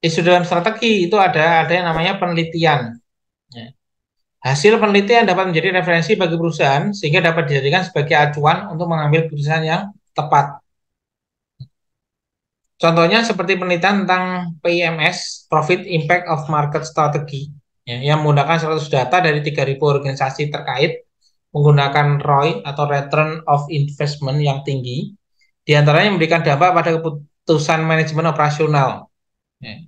Isu dalam strategi itu ada yang namanya penelitian. Ya. Hasil penelitian dapat menjadi referensi bagi perusahaan sehingga dapat dijadikan sebagai acuan untuk mengambil keputusan yang tepat. Contohnya seperti penelitian tentang PIMS, Profit Impact of Market Strategy, ya, yang menggunakan 100 data dari 3.000 organisasi terkait menggunakan ROI atau Return of Investment yang tinggi, diantaranya memberikan dampak pada keputusan manajemen operasional, ya,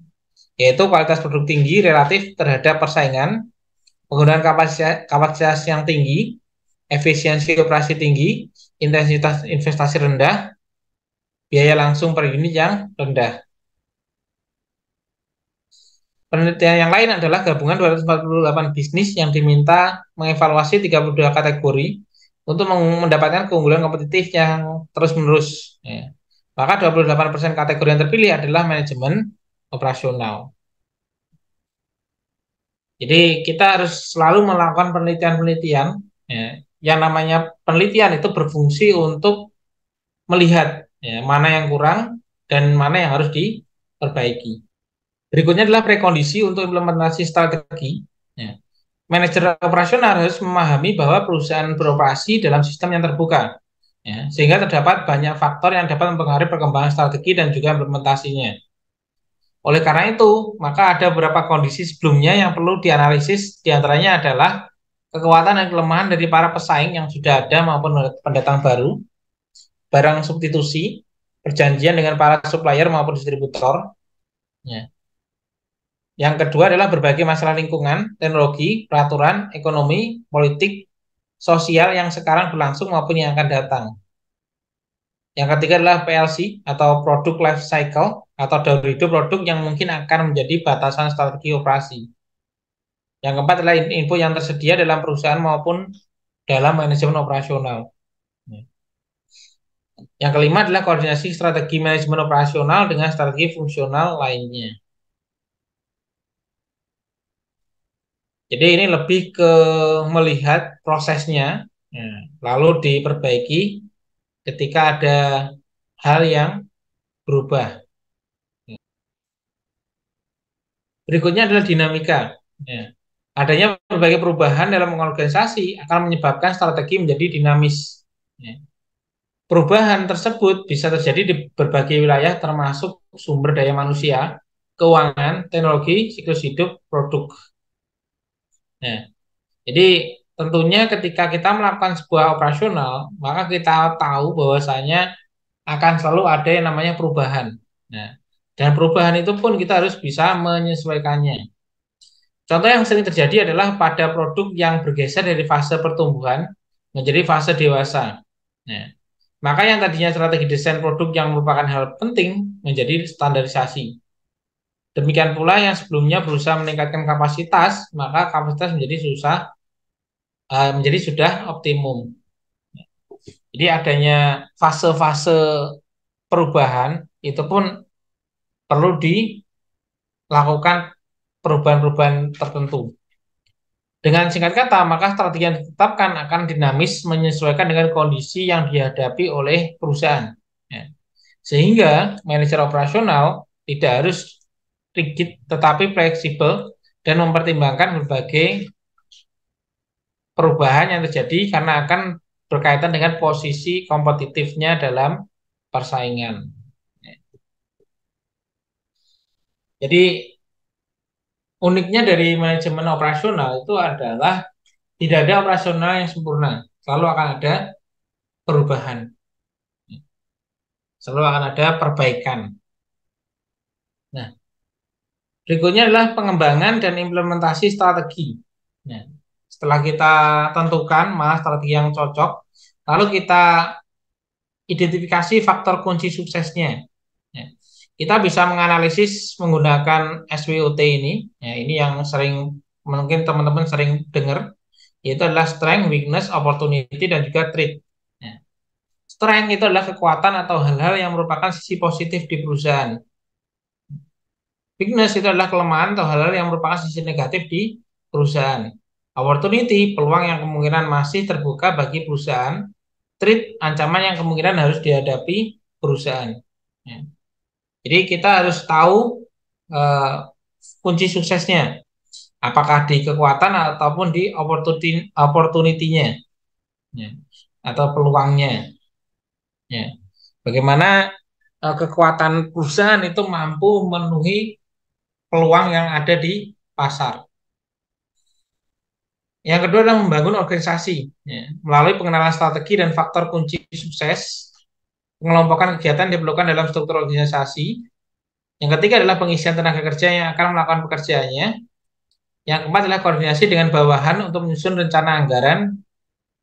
yaitu kualitas produk tinggi relatif terhadap persaingan, penggunaan kapasitas yang tinggi, efisiensi operasi tinggi, intensitas investasi rendah, biaya langsung per unit yang rendah. Penelitian yang lain adalah gabungan 248 bisnis yang diminta mengevaluasi 32 kategori untuk mendapatkan keunggulan kompetitif yang terus-menerus. Ya. Maka 28% kategori yang terpilih adalah manajemen operasional. Jadi kita harus selalu melakukan penelitian-penelitian. Ya. Yang namanya penelitian itu berfungsi untuk melihat ya, mana yang kurang dan mana yang harus diperbaiki. Berikutnya adalah prekondisi untuk implementasi strategi. Ya. Manajer operasional harus memahami bahwa perusahaan beroperasi dalam sistem yang terbuka, ya, sehingga terdapat banyak faktor yang dapat mempengaruhi perkembangan strategi dan juga implementasinya. Oleh karena itu, maka ada beberapa kondisi sebelumnya yang perlu dianalisis, diantaranya adalah kekuatan dan kelemahan dari para pesaing yang sudah ada maupun pendatang baru, barang substitusi, perjanjian dengan para supplier maupun distributor. Ya. Yang kedua adalah berbagai masalah lingkungan, teknologi, peraturan, ekonomi, politik, sosial yang sekarang berlangsung maupun yang akan datang. Yang ketiga adalah PLC atau Product Life Cycle atau daur hidup produk yang mungkin akan menjadi batasan strategi operasi. Yang keempat adalah info yang tersedia dalam perusahaan maupun dalam manajemen operasional. Yang kelima adalah koordinasi strategi manajemen operasional dengan strategi fungsional lainnya. Jadi ini lebih ke melihat prosesnya, ya, lalu diperbaiki ketika ada hal yang berubah. Berikutnya adalah dinamika. Ya. Adanya berbagai perubahan dalam organisasi akan menyebabkan strategi menjadi dinamis. Ya. Perubahan tersebut bisa terjadi di berbagai wilayah termasuk sumber daya manusia, keuangan, teknologi, siklus hidup, produk. Nah, jadi tentunya ketika kita melakukan sebuah operasional, maka kita tahu bahwasanya akan selalu ada yang namanya perubahan. Nah, dan perubahan itu pun kita harus bisa menyesuaikannya. Contoh yang sering terjadi adalah pada produk yang bergeser dari fase pertumbuhan menjadi fase dewasa. Nah, maka yang tadinya strategi desain produk yang merupakan hal penting menjadi standarisasi. Demikian pula yang sebelumnya berusaha meningkatkan kapasitas, maka kapasitas menjadi sudah optimum. Jadi adanya fase-fase perubahan itu pun perlu dilakukan perubahan-perubahan tertentu. Dengan singkat kata, maka strategi yang ditetapkan akan dinamis menyesuaikan dengan kondisi yang dihadapi oleh perusahaan. Ya. Sehingga manajer operasional tidak harus rigid tetapi fleksibel dan mempertimbangkan berbagai perubahan yang terjadi karena akan berkaitan dengan posisi kompetitifnya dalam persaingan. Ya. Jadi uniknya dari manajemen operasional itu adalah tidak ada operasional yang sempurna, selalu akan ada perubahan. Selalu akan ada perbaikan. Nah, berikutnya adalah pengembangan dan implementasi strategi. Nah, setelah kita tentukan mana strategi yang cocok, lalu kita identifikasi faktor kunci suksesnya. Ya, kita bisa menganalisis menggunakan SWOT ini. Ya, ini yang sering mungkin teman-teman sering dengar, yaitu adalah strength, weakness, opportunity, dan juga threat. Ya, strength itu adalah kekuatan atau hal-hal yang merupakan sisi positif di perusahaan. Weakness itu adalah kelemahan atau hal-hal yang merupakan sisi negatif di perusahaan. Opportunity, peluang yang kemungkinan masih terbuka bagi perusahaan. Threat, ancaman yang kemungkinan harus dihadapi perusahaan. Ya. Jadi kita harus tahu eh, kunci suksesnya. Apakah di kekuatan ataupun di opportunity-nya, ya, atau peluangnya. Ya. Bagaimana kekuatan perusahaan itu mampu memenuhi peluang yang ada di pasar. Yang kedua adalah membangun organisasi, ya, melalui pengenalan strategi dan faktor kunci sukses. Pengelompokan kegiatan diperlukan dalam struktur organisasi. Yang ketiga adalah pengisian tenaga kerja yang akan melakukan pekerjaannya. Yang keempat adalah koordinasi dengan bawahan untuk menyusun rencana anggaran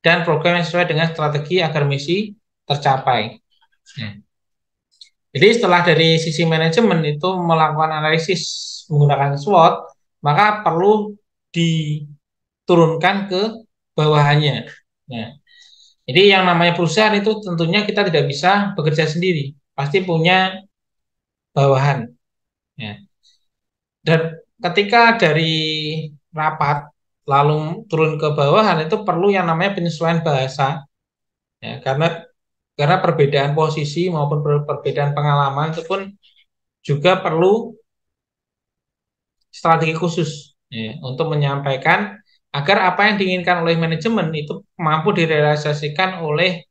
dan program yang sesuai dengan strategi agar misi tercapai. Ya. Jadi setelah dari sisi manajemen itu melakukan analisis menggunakan SWOT, maka perlu diturunkan ke bawahannya. Nah, jadi yang namanya perusahaan itu tentunya kita tidak bisa bekerja sendiri, pasti punya bawahan. Ya. Dan ketika dari rapat lalu turun ke bawahan itu perlu yang namanya penyesuaian bahasa, ya, karena perbedaan posisi maupun perbedaan pengalaman itu pun juga perlu strategi khusus, ya, untuk menyampaikan agar apa yang diinginkan oleh manajemen itu mampu direalisasikan oleh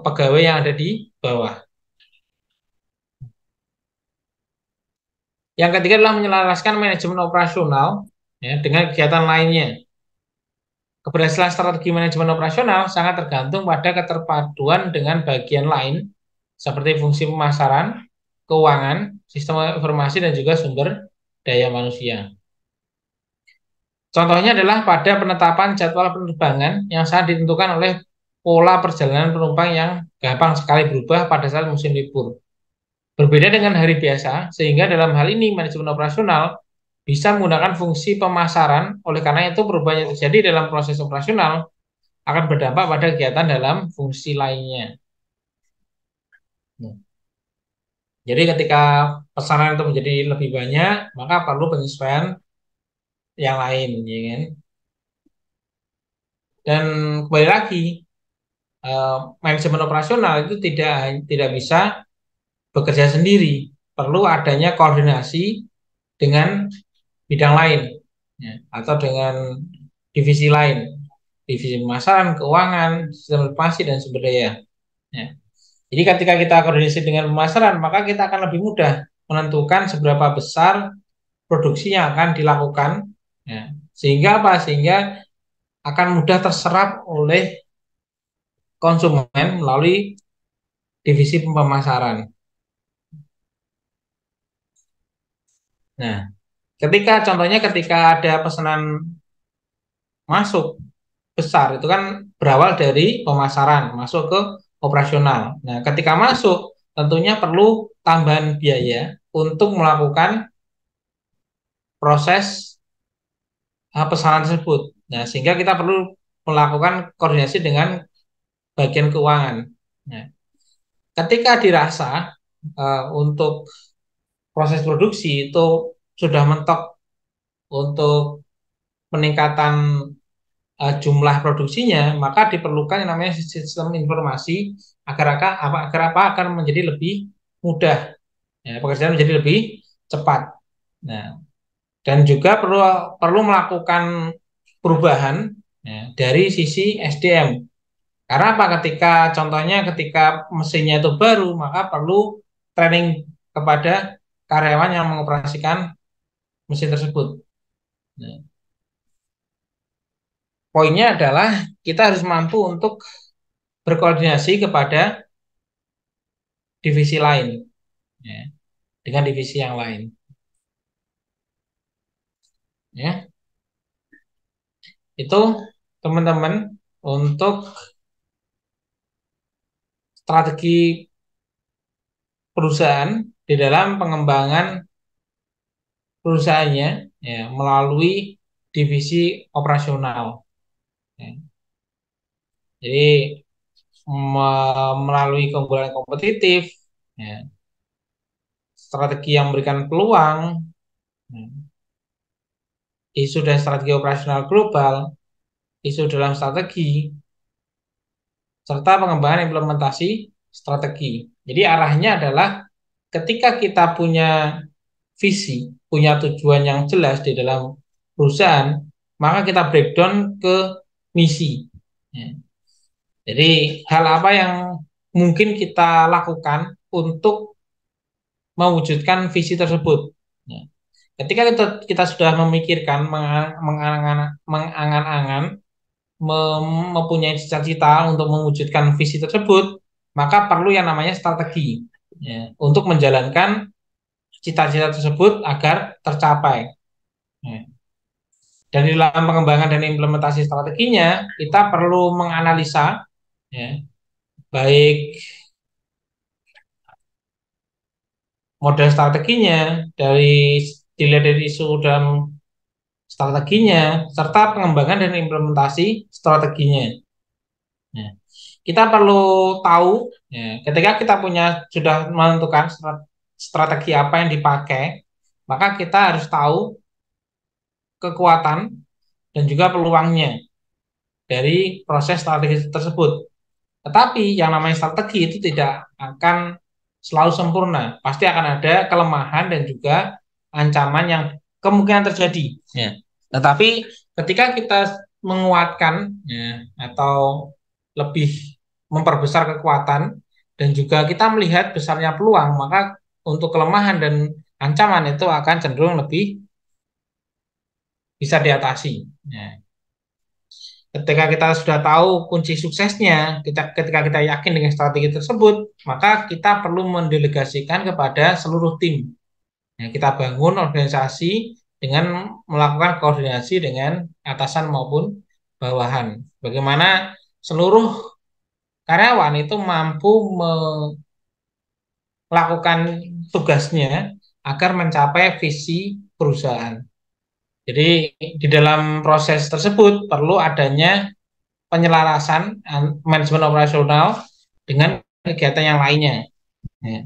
pegawai yang ada di bawah. Yang ketiga adalah menyelaraskan manajemen operasional, ya, dengan kegiatan lainnya. Keberhasilan strategi manajemen operasional sangat tergantung pada keterpaduan dengan bagian lain seperti fungsi pemasaran, keuangan, sistem informasi, dan juga sumber daya manusia. Contohnya adalah pada penetapan jadwal penerbangan yang sangat ditentukan oleh pola perjalanan penumpang yang gampang sekali berubah pada saat musim libur. Berbeda dengan hari biasa, sehingga dalam hal ini manajemen operasional bisa menggunakan fungsi pemasaran, oleh karena itu perubahan yang terjadi dalam proses operasional akan berdampak pada kegiatan dalam fungsi lainnya. Jadi ketika pesanan itu menjadi lebih banyak, maka perlu penyesuaian yang lain, ya kan? Dan kembali lagi, manajemen operasional itu tidak bisa bekerja sendiri, perlu adanya koordinasi dengan bidang lain, ya, atau dengan divisi lain, divisi pemasaran, keuangan, sistem informasi, dan sumber daya. Ya. Jadi ketika kita koordinasi dengan pemasaran, maka kita akan lebih mudah menentukan seberapa besar produksi yang akan dilakukan, ya. Sehingga apa? Sehingga akan mudah terserap oleh konsumen melalui divisi pemasaran. Nah, contohnya ketika ada pesanan masuk besar itu kan berawal dari pemasaran masuk ke operasional. Nah, ketika masuk tentunya perlu tambahan biaya untuk melakukan proses pesanan tersebut. Nah, sehingga kita perlu melakukan koordinasi dengan bagian keuangan. Nah, ketika dirasa untuk proses produksi itu sudah mentok untuk peningkatan jumlah produksinya, maka diperlukan yang namanya sistem informasi agar apa akan menjadi lebih mudah, ya, pekerjaan menjadi lebih cepat. Nah, dan juga perlu perlu melakukan perubahan, ya, dari sisi SDM. Karena apa? Contohnya ketika mesinnya itu baru, maka perlu training kepada karyawan yang mengoperasikan mesin tersebut. Nah, poinnya adalah kita harus mampu untuk berkoordinasi kepada divisi lain, ya, dengan divisi yang lain, ya. Itu teman-teman untuk strategi perusahaan di dalam pengembangan perusahaannya, ya, melalui divisi operasional, ya. Jadi melalui keunggulan kompetitif, ya, strategi yang memberikan peluang, ya, isu dan strategi operasional global, isu dalam strategi, serta pengembangan implementasi strategi. Jadi arahnya adalah ketika kita punya visi, punya tujuan yang jelas di dalam perusahaan, maka kita breakdown ke misi. Ya. Jadi hal apa yang mungkin kita lakukan untuk mewujudkan visi tersebut. Ya. Ketika kita sudah memikirkan, mengangan-angan, mempunyai cita-cita untuk mewujudkan visi tersebut, maka perlu yang namanya strategi, ya, untuk menjalankan cita-cita tersebut agar tercapai. Ya. Dan di dalam pengembangan dan implementasi strateginya, kita perlu menganalisa, ya, baik model strateginya, dilihat dari isu dan strateginya, serta pengembangan dan implementasi strateginya. Ya. Kita perlu tahu, ya, ketika kita sudah menentukan strategi apa yang dipakai, maka kita harus tahu kekuatan dan juga peluangnya dari proses strategi tersebut. Tetapi yang namanya strategi itu tidak akan selalu sempurna. Pasti akan ada kelemahan dan juga ancaman yang kemungkinan terjadi. Ya. Tetapi ketika kita menguatkan, ya, atau lebih memperbesar kekuatan dan juga kita melihat besarnya peluang, maka untuk kelemahan dan ancaman itu akan cenderung lebih bisa diatasi. Ya. Ketika kita sudah tahu kunci suksesnya, ketika kita yakin dengan strategi tersebut, maka kita perlu mendelegasikan kepada seluruh tim. Ya, kita bangun organisasi dengan melakukan koordinasi dengan atasan maupun bawahan. Bagaimana seluruh karyawan itu mampu melakukan tugasnya agar mencapai visi perusahaan. Jadi di dalam proses tersebut perlu adanya penyelarasan manajemen operasional dengan kegiatan yang lainnya. Ya.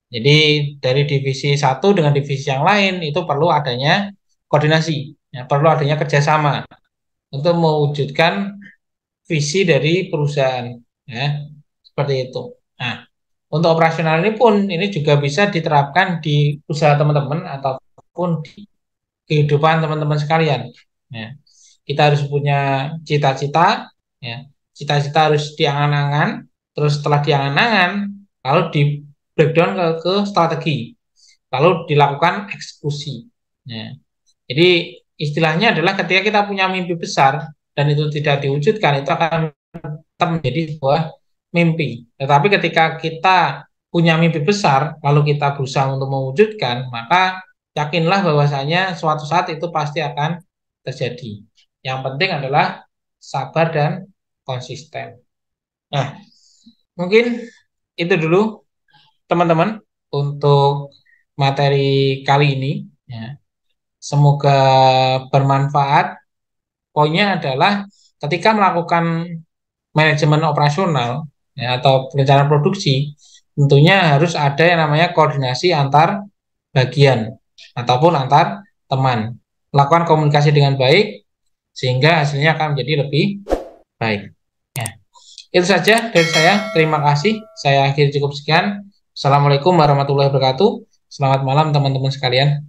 Jadi dari divisi satu dengan divisi yang lain itu perlu adanya koordinasi, ya, perlu adanya kerjasama untuk mewujudkan visi dari perusahaan, ya, seperti itu. Nah, untuk operasional ini pun ini juga bisa diterapkan di usaha teman-teman ataupun di kehidupan teman-teman sekalian. Ya. Kita harus punya cita-cita, ya. Cita-cita harus diangan-angan, terus setelah diangan-angan, lalu di breakdown ke strategi, lalu dilakukan eksekusi. Ya. Jadi istilahnya adalah ketika kita punya mimpi besar dan itu tidak diwujudkan, itu akan tetap menjadi sebuah mimpi. Tetapi ketika kita punya mimpi besar, lalu kita berusaha untuk mewujudkan, maka yakinlah bahwasanya suatu saat itu pasti akan terjadi. Yang penting adalah sabar dan konsisten. Nah, mungkin itu dulu teman-teman untuk materi kali ini. Ya. Semoga bermanfaat. Poinnya adalah ketika melakukan manajemen operasional, ya, atau perencanaan produksi, tentunya harus ada yang namanya koordinasi antar bagian ataupun antar teman. Lakukan komunikasi dengan baik sehingga hasilnya akan menjadi lebih baik. Ya. Itu saja dari saya. Terima kasih. Saya akhiri cukup sekian. Assalamualaikum warahmatullahi wabarakatuh. Selamat malam teman-teman sekalian.